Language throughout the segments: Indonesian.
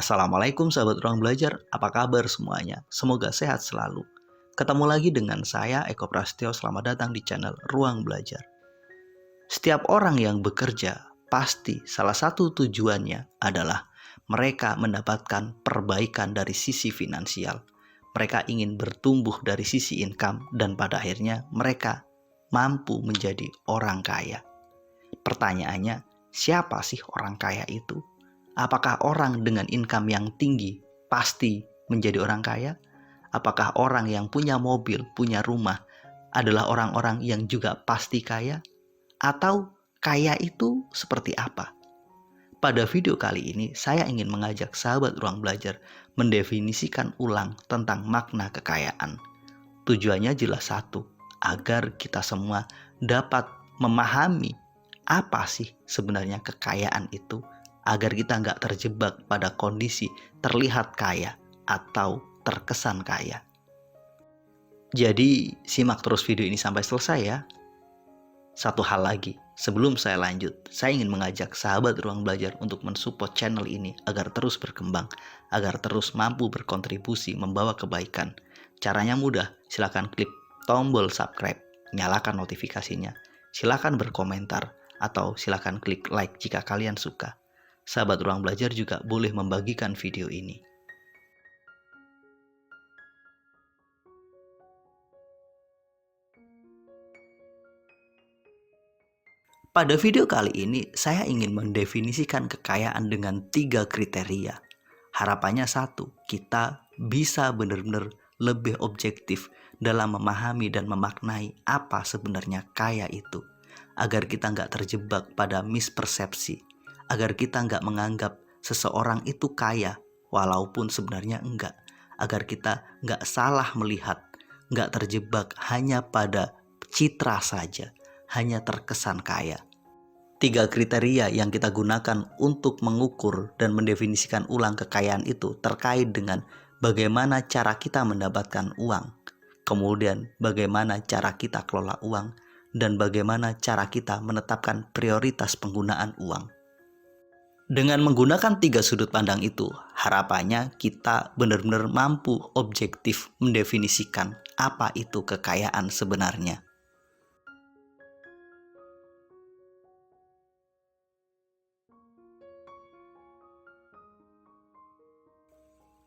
Assalamualaikum sahabat ruang belajar, apa kabar semuanya? Semoga sehat selalu. Ketemu lagi dengan saya Eko Prasetyo, selamat datang di channel Ruang Belajar. Setiap orang yang bekerja, pasti salah satu tujuannya adalah mereka mendapatkan perbaikan dari sisi finansial. Mereka ingin bertumbuh dari sisi income dan pada akhirnya mereka mampu menjadi orang kaya. Pertanyaannya, siapa sih orang kaya itu? Apakah orang dengan income yang tinggi pasti menjadi orang kaya? Apakah orang yang punya mobil, punya rumah adalah orang-orang yang juga pasti kaya? Atau kaya itu seperti apa? Pada video kali ini saya ingin mengajak sahabat ruang belajar mendefinisikan ulang tentang makna kekayaan. Tujuannya jelas satu, agar kita semua dapat memahami apa sih sebenarnya kekayaan itu, agar kita nggak terjebak pada kondisi terlihat kaya atau terkesan kaya. Jadi simak terus video ini sampai selesai ya. Satu hal lagi, sebelum saya lanjut, saya ingin mengajak sahabat ruang belajar untuk mensupport channel ini agar terus berkembang, agar terus mampu berkontribusi membawa kebaikan. Caranya mudah, silakan klik tombol subscribe, nyalakan notifikasinya, silakan berkomentar, atau silakan klik like jika kalian suka. Sahabat ruang belajar juga boleh membagikan video ini. Pada video kali ini, saya ingin mendefinisikan kekayaan dengan 3 kriteria. Harapannya satu, kita bisa benar-benar lebih objektif dalam memahami dan memaknai apa sebenarnya kaya itu. Agar kita nggak terjebak pada mispersepsi. Agar kita nggak menganggap seseorang itu kaya, walaupun sebenarnya enggak. Agar kita nggak salah melihat, nggak terjebak hanya pada citra saja, hanya terkesan kaya. 3 kriteria yang kita gunakan untuk mengukur dan mendefinisikan ulang kekayaan itu terkait dengan bagaimana cara kita mendapatkan uang, kemudian bagaimana cara kita kelola uang, dan bagaimana cara kita menetapkan prioritas penggunaan uang. Dengan menggunakan 3 sudut pandang itu, harapannya kita benar-benar mampu objektif mendefinisikan apa itu kekayaan sebenarnya.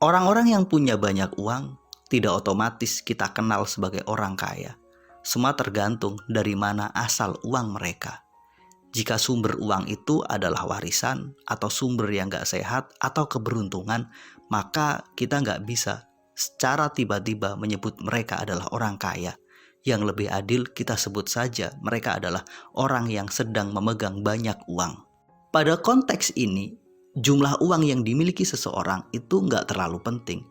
Orang-orang yang punya banyak uang tidak otomatis kita kenal sebagai orang kaya. Semua tergantung dari mana asal uang mereka. Jika sumber uang itu adalah warisan atau sumber yang gak sehat atau keberuntungan, maka kita gak bisa secara tiba-tiba menyebut mereka adalah orang kaya. Yang lebih adil kita sebut saja mereka adalah orang yang sedang memegang banyak uang. Pada konteks ini, jumlah uang yang dimiliki seseorang itu nggak terlalu penting.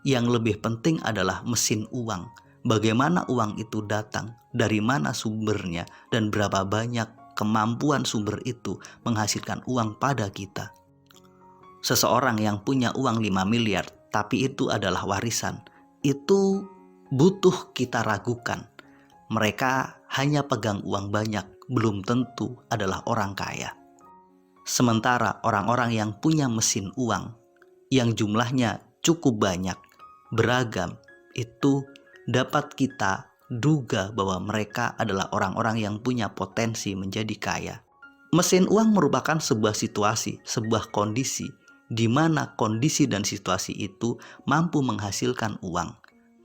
Yang lebih penting adalah mesin uang. Bagaimana uang itu datang, dari mana sumbernya, dan berapa banyak kemampuan sumber itu menghasilkan uang pada kita. Seseorang yang punya uang 5 miliar, tapi itu adalah warisan, itu butuh kita ragukan. Mereka hanya pegang uang banyak, belum tentu adalah orang kaya. Sementara orang-orang yang punya mesin uang yang jumlahnya cukup banyak, beragam, itu dapat kita duga bahwa mereka adalah orang-orang yang punya potensi menjadi kaya. Mesin uang merupakan sebuah situasi, sebuah kondisi di mana kondisi dan situasi itu mampu menghasilkan uang.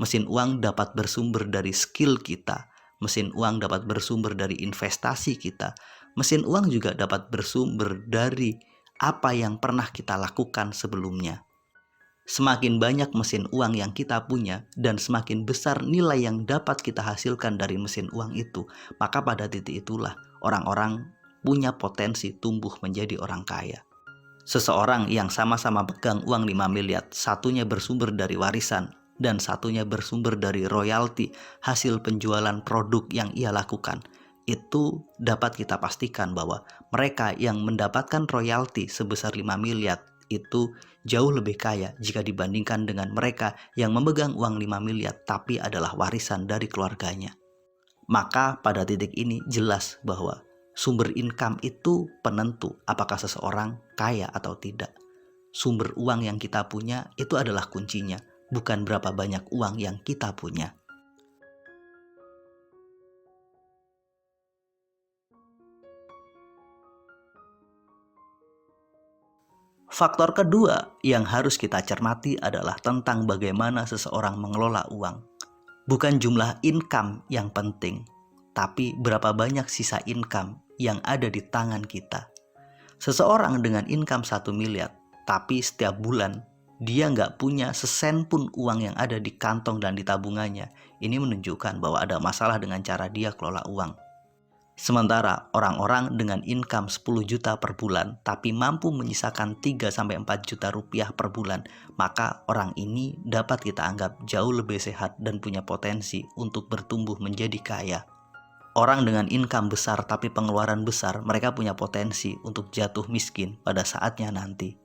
Mesin uang dapat bersumber dari skill kita, mesin uang dapat bersumber dari investasi kita. Mesin uang juga dapat bersumber dari apa yang pernah kita lakukan sebelumnya. Semakin banyak mesin uang yang kita punya dan semakin besar nilai yang dapat kita hasilkan dari mesin uang itu, maka pada titik itulah orang-orang punya potensi tumbuh menjadi orang kaya. Seseorang yang sama-sama pegang uang 5 miliar, satunya bersumber dari warisan dan satunya bersumber dari royalti hasil penjualan produk yang ia lakukan. Itu dapat kita pastikan bahwa mereka yang mendapatkan royalti sebesar 5 miliar itu jauh lebih kaya jika dibandingkan dengan mereka yang memegang uang 5 miliar tapi adalah warisan dari keluarganya. Maka pada titik ini jelas bahwa sumber income itu penentu apakah seseorang kaya atau tidak. sumber uang yang kita punya itu adalah kuncinya, bukan berapa banyak uang yang kita punya. Faktor kedua yang harus kita cermati adalah tentang bagaimana seseorang mengelola uang. Bukan jumlah income yang penting, tapi berapa banyak sisa income yang ada di tangan kita. Seseorang dengan income 1 miliar, tapi setiap bulan dia nggak punya sesen pun uang yang ada di kantong dan di tabungannya. Ini menunjukkan bahwa ada masalah dengan cara dia kelola uang. Sementara orang-orang dengan income 10 juta per bulan tapi mampu menyisakan 3-4 juta rupiah per bulan, maka orang ini dapat kita anggap jauh lebih sehat dan punya potensi untuk bertumbuh menjadi kaya. Orang dengan income besar tapi pengeluaran besar, mereka punya potensi untuk jatuh miskin pada saatnya nanti.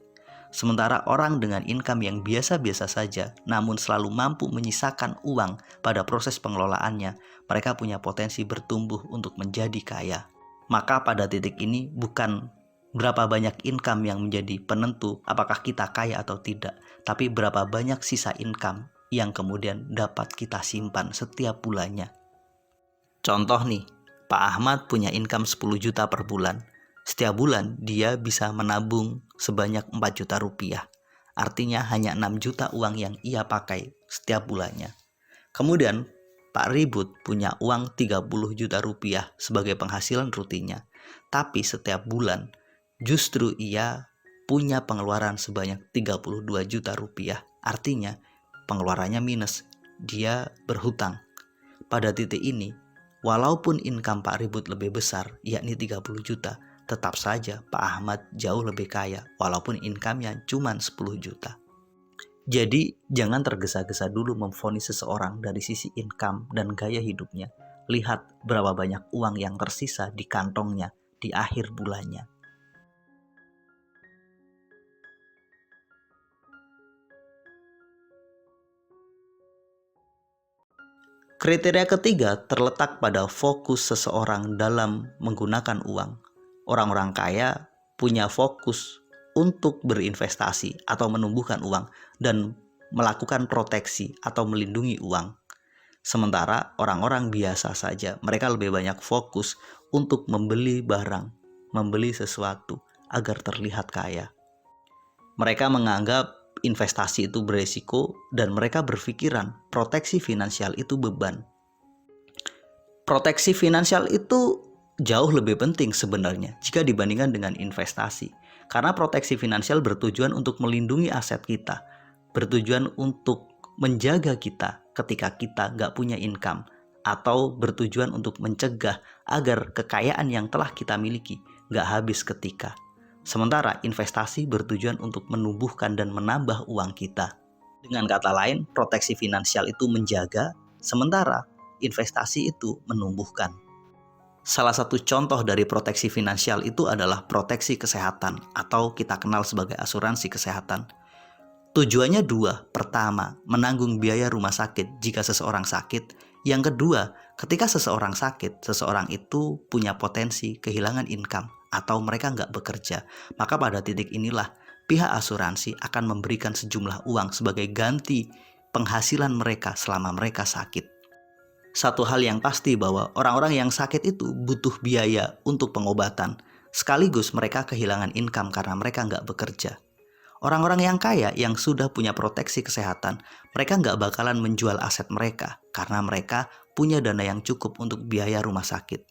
Sementara orang dengan income yang biasa-biasa saja namun selalu mampu menyisakan uang pada proses pengelolaannya, mereka punya potensi bertumbuh untuk menjadi kaya. Maka pada titik ini bukan berapa banyak income yang menjadi penentu apakah kita kaya atau tidak, tapi berapa banyak sisa income yang kemudian dapat kita simpan setiap bulannya. Contoh nih, Pak Ahmad punya income 10 juta per bulan. Setiap bulan dia bisa menabung sebanyak 4 juta rupiah. Artinya hanya 6 juta uang yang ia pakai setiap bulannya. Kemudian Pak Ribut punya uang 30 juta rupiah sebagai penghasilan rutinnya. Tapi setiap bulan justru ia punya pengeluaran sebanyak 32 juta rupiah. Artinya pengeluarannya minus. Dia berhutang. Pada titik ini, walaupun income Pak Ribut lebih besar, yakni 30 juta, tetap saja Pak Ahmad jauh lebih kaya walaupun income-nya cuma 10 juta. Jadi jangan tergesa-gesa dulu memvonis seseorang dari sisi income dan gaya hidupnya. Lihat berapa banyak uang yang tersisa di kantongnya di akhir bulannya. Kriteria ketiga terletak pada fokus seseorang dalam menggunakan uang. Orang-orang kaya punya fokus untuk berinvestasi atau menumbuhkan uang dan melakukan proteksi atau melindungi uang. Sementara orang-orang biasa saja, mereka lebih banyak fokus untuk membeli barang, membeli sesuatu agar terlihat kaya. Mereka menganggap investasi itu beresiko dan mereka berpikiran proteksi finansial itu beban. Proteksi finansial itu jauh lebih penting sebenarnya jika dibandingkan dengan investasi. Karena proteksi finansial bertujuan untuk melindungi aset kita, bertujuan untuk menjaga kita ketika kita nggak punya income, atau bertujuan untuk mencegah agar kekayaan yang telah kita miliki nggak habis ketika. Sementara investasi bertujuan untuk menumbuhkan dan menambah uang kita. Dengan kata lain, proteksi finansial itu menjaga, sementara investasi itu menumbuhkan. Salah satu contoh dari proteksi finansial itu adalah proteksi kesehatan atau kita kenal sebagai asuransi kesehatan. Tujuannya dua. Pertama, menanggung biaya rumah sakit jika seseorang sakit. Yang kedua, ketika seseorang sakit, seseorang itu punya potensi kehilangan income atau mereka nggak bekerja. Maka pada titik inilah pihak asuransi akan memberikan sejumlah uang sebagai ganti penghasilan mereka selama mereka sakit. Satu hal yang pasti bahwa orang-orang yang sakit itu butuh biaya untuk pengobatan. Sekaligus mereka kehilangan income karena mereka nggak bekerja. Orang-orang yang kaya yang sudah punya proteksi kesehatan, mereka nggak bakalan menjual aset mereka karena mereka punya dana yang cukup untuk biaya rumah sakit.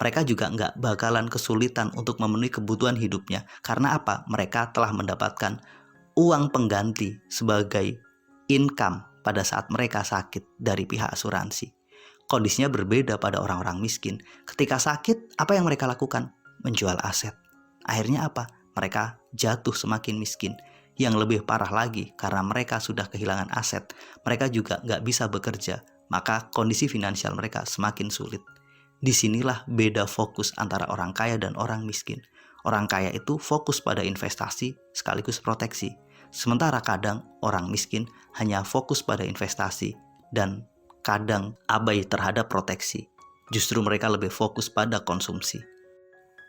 Mereka juga nggak bakalan kesulitan untuk memenuhi kebutuhan hidupnya. Karena apa? Mereka telah mendapatkan uang pengganti sebagai income pada saat mereka sakit dari pihak asuransi. Kondisinya berbeda pada orang-orang miskin. Ketika sakit, apa yang mereka lakukan? Menjual aset. Akhirnya apa? Mereka jatuh semakin miskin. Yang lebih parah lagi, karena mereka sudah kehilangan aset, mereka juga nggak bisa bekerja, maka kondisi finansial mereka semakin sulit. Disinilah beda fokus antara orang kaya dan orang miskin. Orang kaya itu fokus pada investasi sekaligus proteksi. Sementara kadang orang miskin hanya fokus pada investasi dan kadang abai terhadap proteksi. Justru mereka lebih fokus pada konsumsi.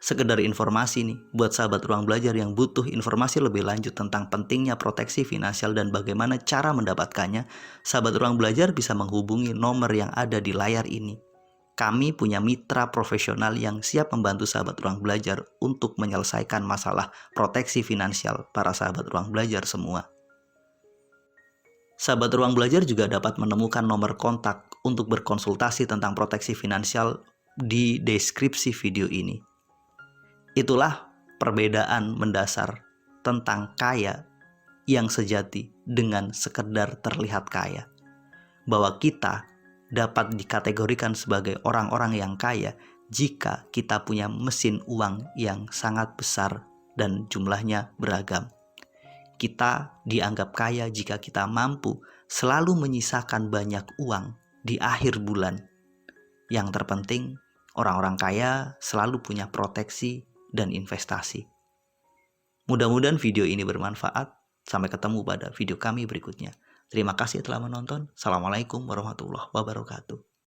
Sekedar informasi nih, buat sahabat ruang belajar yang butuh informasi lebih lanjut tentang pentingnya proteksi finansial dan bagaimana cara mendapatkannya, sahabat ruang belajar bisa menghubungi nomor yang ada di layar ini. Kami punya mitra profesional yang siap membantu sahabat ruang belajar untuk menyelesaikan masalah proteksi finansial para sahabat ruang belajar semua. Sahabat ruang belajar juga dapat menemukan nomor kontak untuk berkonsultasi tentang proteksi finansial di deskripsi video ini. Itulah perbedaan mendasar tentang kaya yang sejati dengan sekedar terlihat kaya. Bahwa kita dapat dikategorikan sebagai orang-orang yang kaya jika kita punya mesin uang yang sangat besar dan jumlahnya beragam. Kita dianggap kaya jika kita mampu selalu menyisakan banyak uang di akhir bulan. Yang terpenting, orang-orang kaya selalu punya proteksi dan investasi. Mudah-mudahan video ini bermanfaat. Sampai ketemu pada video kami berikutnya. Terima kasih telah menonton. Assalamualaikum warahmatullahi wabarakatuh.